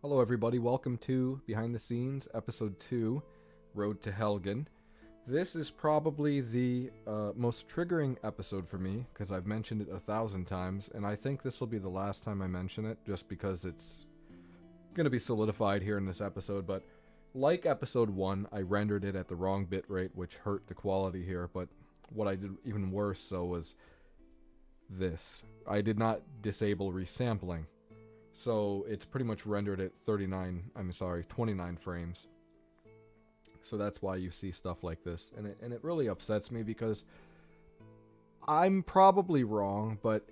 Hello, everybody. Welcome to Behind the Scenes, Episode 2, Road to Helgen. This is probably the most triggering episode for me, because I've mentioned it 1,000 times, and I think this will be the last time I mention it, just because it's going to be solidified here in this episode. But like Episode 1, I rendered it at the wrong bitrate, which hurt the quality here, but what I did even worse so was this. I did not disable resampling. So it's pretty much rendered at 29 frames. So that's why you see stuff like this. And it really upsets me because I'm probably wrong, but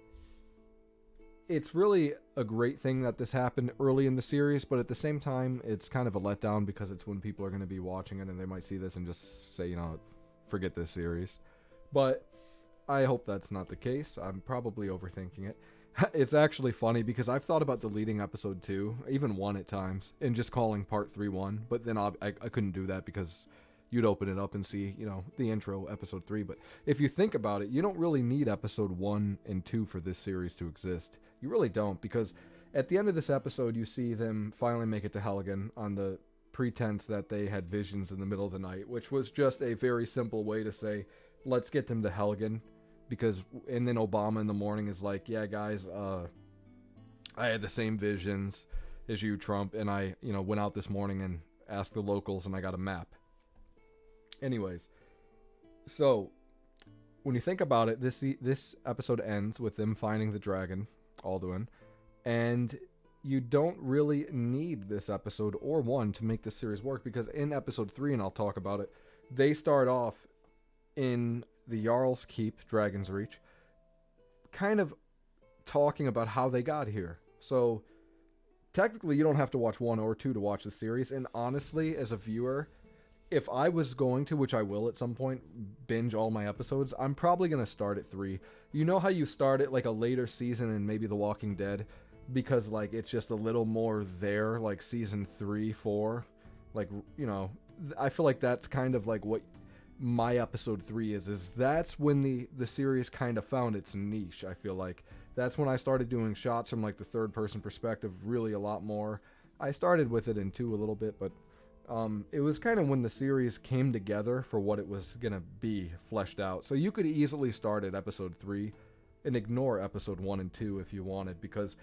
it's really a great thing that this happened early in the series, but at the same time, it's kind of a letdown because it's when people are going to be watching it and they might see this and just say, forget this series. But I hope that's not the case. I'm probably overthinking it. It's actually funny because I've thought about deleting episode 2, even 1 at times, and just calling part 3 1, but then I couldn't do that because you'd open it up and see, the intro, episode 3. But if you think about it, you don't really need episode 1 and 2 for this series to exist. You really don't, because at the end of this episode, you see them finally make it to Helgen on the pretense that they had visions in the middle of the night, which was just a very simple way to say, let's get them to Helgen. And then Obama in the morning is like, yeah, guys, I had the same visions as you, Trump, and I, went out this morning and asked the locals, and I got a map. Anyways, so when you think about it, this episode ends with them finding the dragon, Alduin, and you don't really need this episode or 1 to make this series work, because in episode 3, and I'll talk about it, they start off in the Jarl's Keep, Dragon's Reach, kind of talking about how they got here. So technically you don't have to watch 1 or 2 to watch the series, and honestly, as a viewer, if I was going to, which I will at some point, binge all my episodes, I'm probably going to start at 3. You know how you start at like a later season in maybe The Walking Dead, because like it's just a little more there, like season 3, 4, like, I feel like that's kind of like what my episode 3 is that's when the series kind of found its niche. I feel like that's when I started doing shots from like the third person perspective really a lot more. I started with it in 2 a little bit, but it was kind of when the series came together for what it was gonna be fleshed out. So you could easily start at episode 3 and ignore episode 1 and 2 if you wanted, because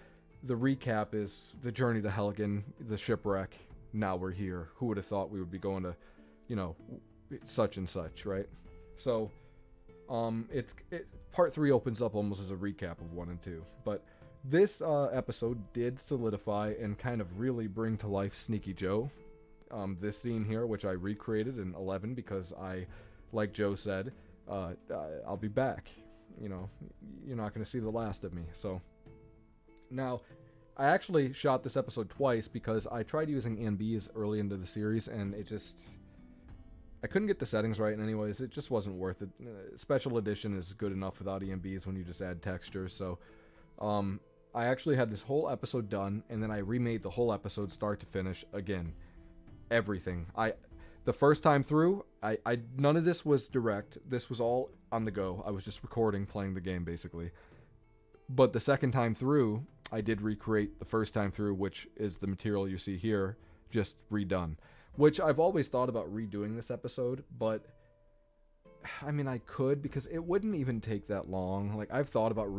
the recap is the journey to Helgen, the shipwreck, now we're here. Who would have thought we would be going to, such and such, right? So part 3 opens up almost as a recap of 1 and 2, but this episode did solidify and kind of really bring to life Sneaky Joe. This scene here, which I recreated in 11 because I, like Joe said, I'll be back. You're not going to see the last of me. So now I actually shot this episode twice because I tried using ANBs early into the series, and I couldn't get the settings right, and anyways, it just wasn't worth it. Special edition is good enough without EMBs when you just add textures, so I actually had this whole episode done, and then I remade the whole episode start to finish again. Everything. The first time through, I none of this was direct. This was all on the go. I was just recording, playing the game, basically. But the second time through, I did recreate the first time through, which is the material you see here, just redone. Which I've always thought about redoing this episode, but I mean, I could, because it wouldn't even take that long. Like, I've thought about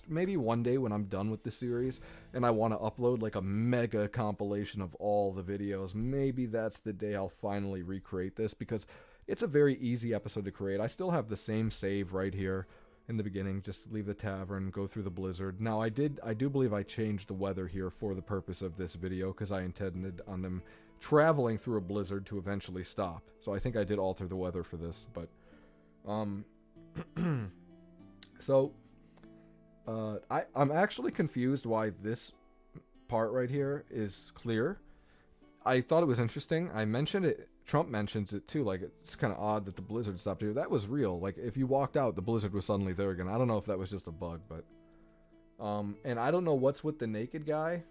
maybe one day when I'm done with the series and I want to upload like a mega compilation of all the videos, maybe that's the day I'll finally recreate this, because it's a very easy episode to create. I still have the same save right here in the beginning. Just leave the tavern, go through the blizzard. Now, I do believe I changed the weather here for the purpose of this video, because I intended on them traveling through a blizzard to eventually stop. So I think I did alter the weather for this, but so I'm actually confused why this part right here is clear. I thought it was interesting. I mentioned it. Trump mentions it too. Like, it's kind of odd that the blizzard stopped here. That was real. Like, if you walked out, the blizzard was suddenly there again. I don't know if that was just a bug, but and I don't know what's with the naked guy.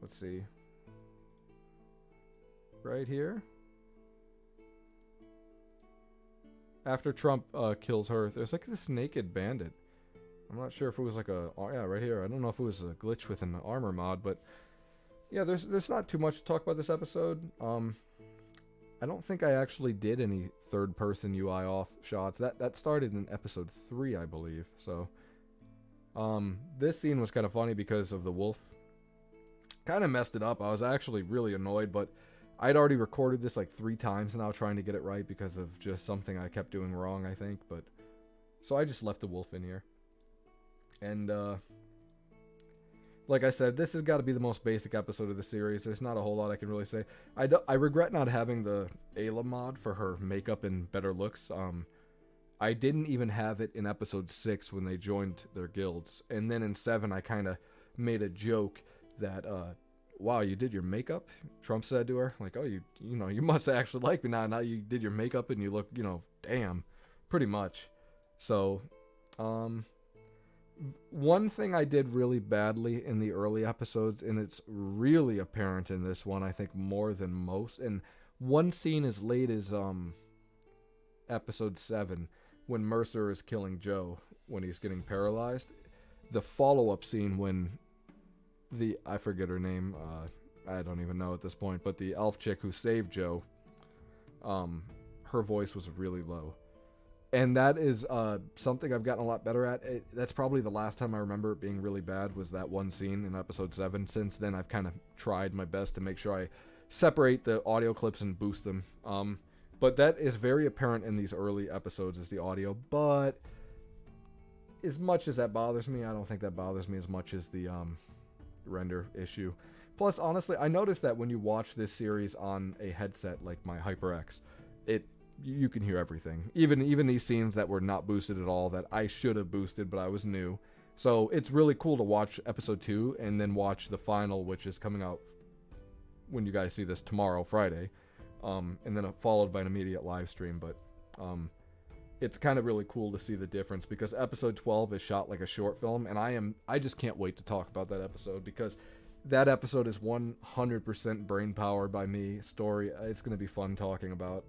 Let's see. Right here. After Trump kills her, there's like this naked bandit. I'm not sure if it was like yeah, right here. I don't know if it was a glitch with an armor mod, but Yeah, there's not too much to talk about this episode. I don't think I actually did any third person UI off shots. That started in episode 3, I believe. So this scene was kind of funny because of the wolf. Kind of messed it up. I was actually really annoyed, but I'd already recorded this like 3 times now trying to get it right because of just something I kept doing wrong, I think. But so I just left the wolf in here. And like I said, this has got to be the most basic episode of the series. There's not a whole lot I can really say. I regret not having the Ayla mod for her makeup and better looks. I didn't even have it in episode 6 when they joined their guilds. And then in 7, I kind of made a joke that, wow, you did your makeup? Trump said to her. Like, oh, you must actually like me now. Now you did your makeup and you look, damn. Pretty much. So, one thing I did really badly in the early episodes, and it's really apparent in this one, I think more than most, and one scene as late as episode 7, when Mercer is killing Joe when he's getting paralyzed. The follow-up scene when I forget her name, I don't even know at this point, but the elf chick who saved Joe, her voice was really low. And that is something I've gotten a lot better at. That's probably the last time I remember it being really bad was that one scene in episode 7. Since then, I've kind of tried my best to make sure I separate the audio clips and boost them. But that is very apparent in these early episodes as the audio. But as much as that bothers me, I don't think that bothers me as much as the render issue. Plus, honestly, I noticed that when you watch this series on a headset like my HyperX, you can hear everything. Even these scenes that were not boosted at all that I should have boosted, but I was new. So it's really cool to watch episode 2 and then watch the final, which is coming out when you guys see this tomorrow, Friday. And then followed by an immediate live stream. But it's kind of really cool to see the difference because episode 12 is shot like a short film, and I just can't wait to talk about that episode because that episode is 100% brain powered by me. Story, it's going to be fun talking about.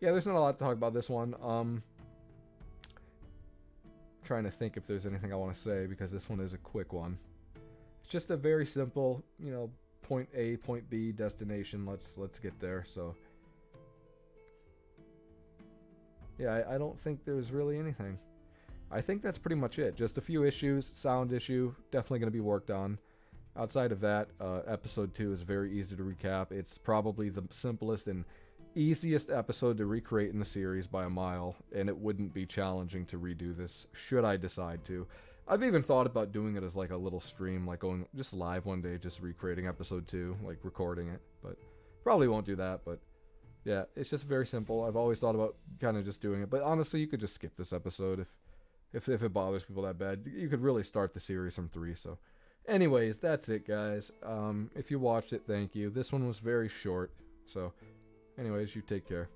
Yeah, there's not a lot to talk about this one. Trying to think if there's anything I want to say because this one is a quick one. It's just a very simple, point A, point B destination. Let's get there. So yeah, I don't think there's really anything. I think that's pretty much it. Just a few issues, sound issue, definitely going to be worked on. Outside of that, episode 2 is very easy to recap. It's probably the simplest and easiest episode to recreate in the series by a mile, and it wouldn't be challenging to redo this should I decide to. I've even thought about doing it as like a little stream, like going just live one day, just recreating episode 2, like recording it, but probably won't do that. But yeah, it's just very simple. I've always thought about kind of just doing it, but honestly, you could just skip this episode if it bothers people that bad. You could really start the series from 3. So anyways, that's it, guys. If you watched it, thank you. This one was very short, so anyways, you take care.